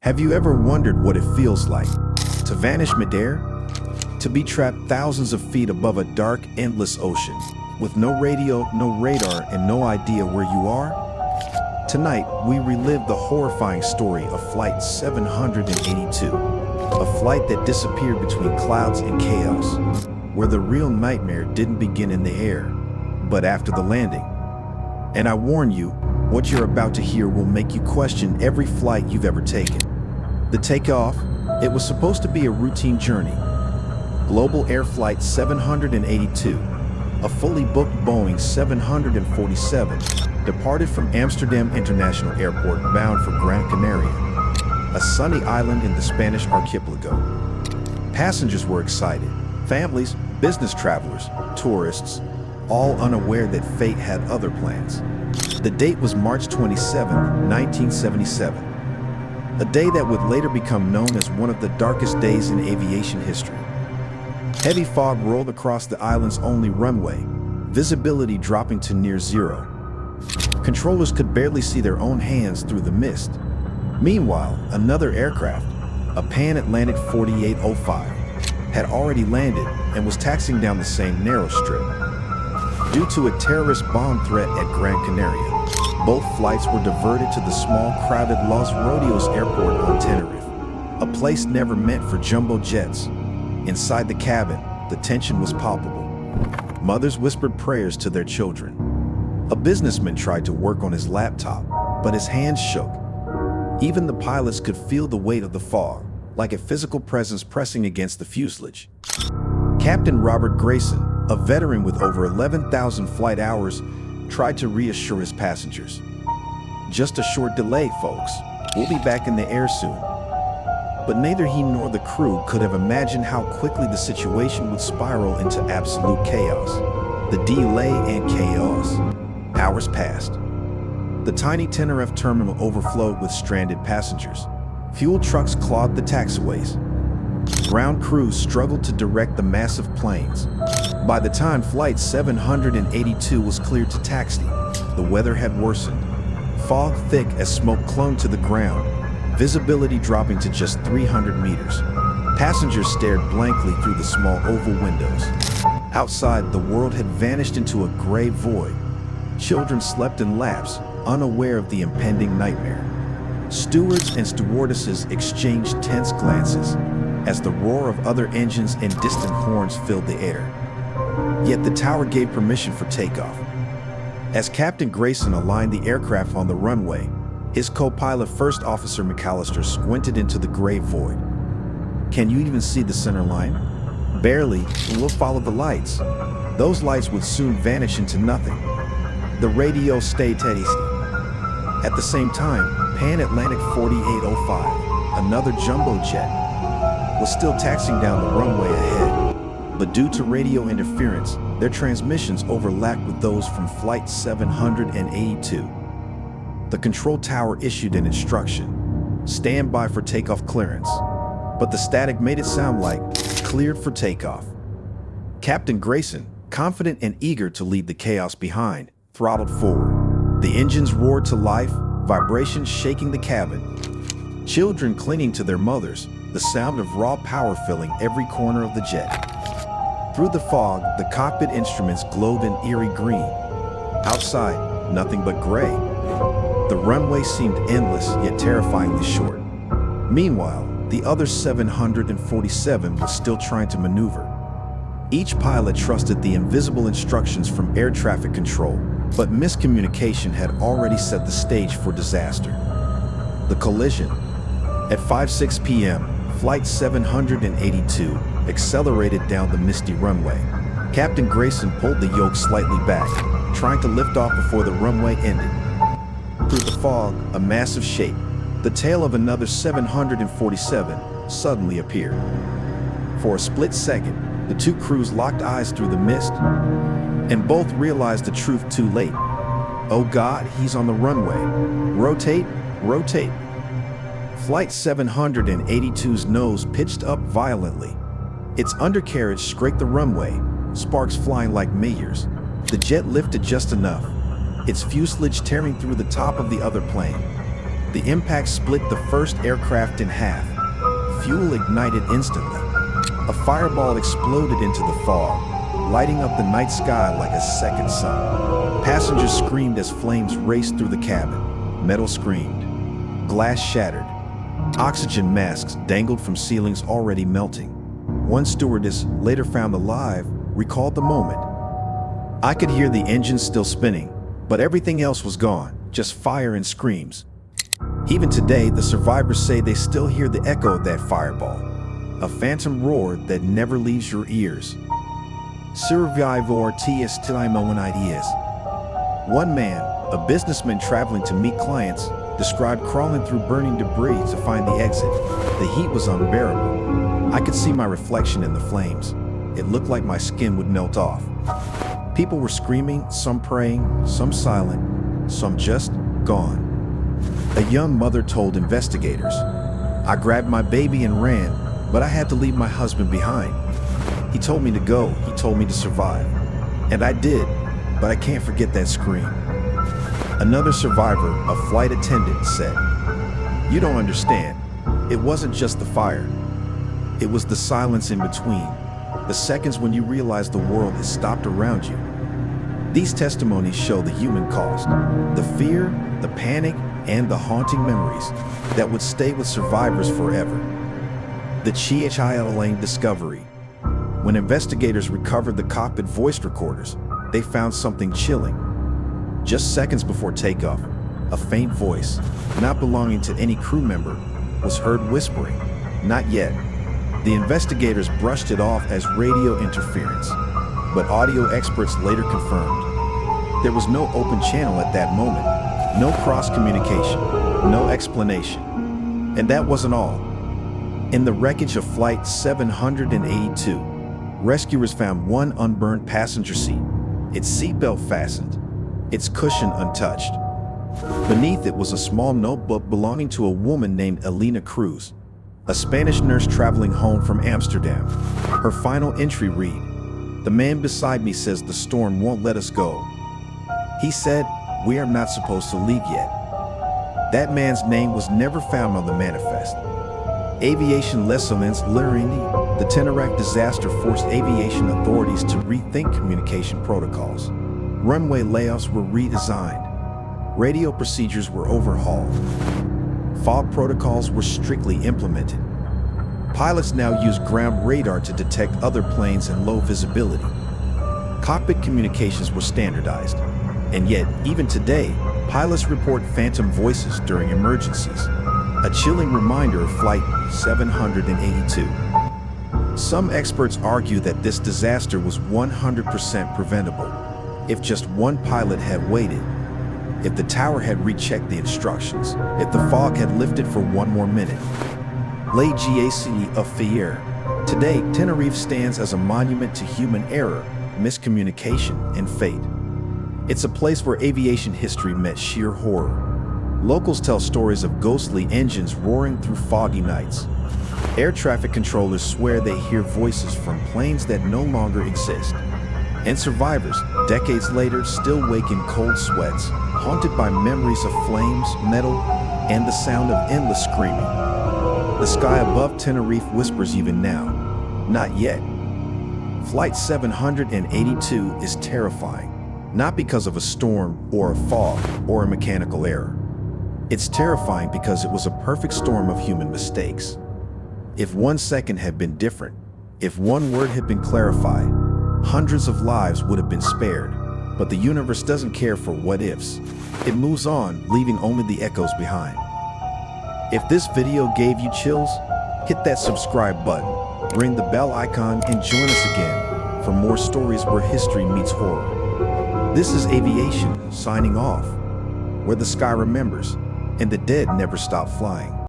Have you ever wondered what it feels like to vanish midair? To be trapped thousands of feet above a dark, endless ocean, with no radio, no radar, and no idea where you are? Tonight, we relive the horrifying story of Flight 782, a flight that disappeared between clouds and chaos, where the real nightmare didn't begin in the air, but after the landing. And I warn you, what you're about to hear will make you question every flight you've ever taken. The takeoff, it was supposed to be a routine journey. Global Air Flight 782, a fully booked Boeing 747, departed from Amsterdam International Airport bound for Gran Canaria, a sunny island in the Spanish archipelago. Passengers were excited, families, business travelers, tourists, all unaware that fate had other plans. The date was March 27, 1977, a day that would later become known as one of the darkest days in aviation history. Heavy fog rolled across the island's only runway, visibility dropping to near zero. Controllers could barely see their own hands through the mist. Meanwhile, another aircraft, a Pan-Atlantic 4805, had already landed and was taxiing down the same narrow strip. Due to a terrorist bomb threat at Gran Canaria, both flights were diverted to the small, crowded Los Rodeos airport on Tenerife, a place never meant for jumbo jets. Inside the cabin, the tension was palpable. Mothers whispered prayers to their children. A businessman tried to work on his laptop, but his hands shook. Even the pilots could feel the weight of the fog, like a physical presence pressing against the fuselage. Captain Robert Grayson, a veteran with over 11,000 flight hours, tried to reassure his passengers. Just a short delay, folks. We'll be back in the air soon. But neither he nor the crew could have imagined how quickly the situation would spiral into absolute chaos. The delay and chaos. Hours passed. The tiny Tenerife terminal overflowed with stranded passengers. Fuel trucks clogged the taxiways. Ground crews struggled to direct the massive planes. By the time Flight 782 was cleared to taxi, the weather had worsened. Fog thick as smoke clung to the ground, visibility dropping to just 300 meters. Passengers stared blankly through the small oval windows. Outside, the world had vanished into a gray void. Children slept in laps, unaware of the impending nightmare. Stewards and stewardesses exchanged tense glances as the roar of other engines and distant horns filled the air. Yet the tower gave permission for takeoff. As Captain Grayson aligned the aircraft on the runway, his co-pilot First Officer McAllister squinted into the gray void. "Can you even see the center line?" "Barely, we'll follow the lights." Those lights would soon vanish into nothing. The radio stayed steady. At the same time, Pan-Atlantic 4805, another jumbo jet, was still taxiing down the runway ahead. But due to radio interference, their transmissions overlapped with those from Flight 782. The control tower issued an instruction: "Stand by for takeoff clearance." But the static made it sound like "cleared for takeoff." Captain Grayson, confident and eager to leave the chaos behind, throttled forward. The engines roared to life, vibrations shaking the cabin. Children clinging to their mothers, the sound of raw power filling every corner of the jet. Through the fog, the cockpit instruments glowed in eerie green. Outside, nothing but gray. The runway seemed endless yet terrifyingly short. Meanwhile, the other 747 was still trying to maneuver. Each pilot trusted the invisible instructions from air traffic control, but miscommunication had already set the stage for disaster. The collision. At 5:06 p.m., Flight 782 accelerated down the misty runway. Captain Grayson pulled the yoke slightly back, trying to lift off before the runway ended. Through the fog, a massive shape, the tail of another 747, suddenly appeared. For a split second, the two crews locked eyes through the mist, and both realized the truth too late. "Oh God, he's on the runway. Rotate, rotate." Flight 782's nose pitched up violently. Its undercarriage scraped the runway, sparks flying like meteors. The jet lifted just enough, its fuselage tearing through the top of the other plane. The impact split the first aircraft in half. Fuel ignited instantly. A fireball exploded into the fog, lighting up the night sky like a second sun. Passengers screamed as flames raced through the cabin. Metal screamed. Glass shattered. Oxygen masks dangled from ceilings already melting. One stewardess, later found alive, recalled the moment. "I could hear the engines still spinning, but everything else was gone, just fire and screams." Even today, the survivors say they still hear the echo of that fireball, a phantom roar that never leaves your ears. 782’s. One man, a businessman traveling to meet clients, described crawling through burning debris to find the exit. The heat was unbearable. I could see my reflection in the flames. It looked like my skin would melt off. People were screaming, some praying, some silent, some just gone. A young mother told investigators, "I grabbed my baby and ran, but I had to leave my husband behind. He told me to go, he told me to survive. And I did, but I can't forget that scream." Another survivor, a flight attendant, said, "You don't understand. It wasn't just the fire. It was the silence in between, the seconds when you realize the world has stopped around you." These testimonies show the human cost, the fear, the panic, and the haunting memories that would stay with survivors forever. The Chilling discovery. When investigators recovered the cockpit voice recorders, they found something chilling. Just seconds before takeoff, a faint voice, not belonging to any crew member, was heard whispering, "Not yet." The investigators brushed it off as radio interference, but audio experts later confirmed there was no open channel at that moment, no cross-communication, no explanation. And that wasn't all. In the wreckage of Flight 782, rescuers found one unburned passenger seat, its seatbelt fastened, its cushion untouched. Beneath it was a small notebook belonging to a woman named Elena Cruz, a Spanish nurse traveling home from Amsterdam. Her final entry read, "The man beside me says the storm won't let us go. He said, we are not supposed to leave yet." That man's name was never found on the manifest. Aviation lessons learned. The Tenerife disaster forced aviation authorities to rethink communication protocols. Runway layoffs were redesigned. Radio procedures were overhauled. Fog protocols were strictly implemented. Pilots now use ground radar to detect other planes in low visibility. Cockpit communications were standardized. And yet, even today, pilots report phantom voices during emergencies. A chilling reminder of Flight 782. Some experts argue that this disaster was 100% preventable if just one pilot had waited, if the tower had rechecked the instructions, if the fog had lifted for one more minute. Legacy of fear. Today, Tenerife stands as a monument to human error, miscommunication, and fate. It's a place where aviation history met sheer horror. Locals tell stories of ghostly engines roaring through foggy nights. Air traffic controllers swear they hear voices from planes that no longer exist. And survivors, decades later, still wake in cold sweats, haunted by memories of flames, metal, and the sound of endless screaming. The sky above Tenerife whispers even now, "Not yet." Flight 782 is terrifying, not because of a storm or a fog or a mechanical error. It's terrifying because it was a perfect storm of human mistakes. If 1 second had been different, if one word had been clarified, hundreds of lives would have been spared. But the universe doesn't care for what-ifs. It moves on, leaving only the echoes behind. If this video gave you chills, hit that subscribe button, ring the bell icon, and join us again for more stories where history meets horror. This is Aviation, signing off, where the sky remembers and the dead never stop flying.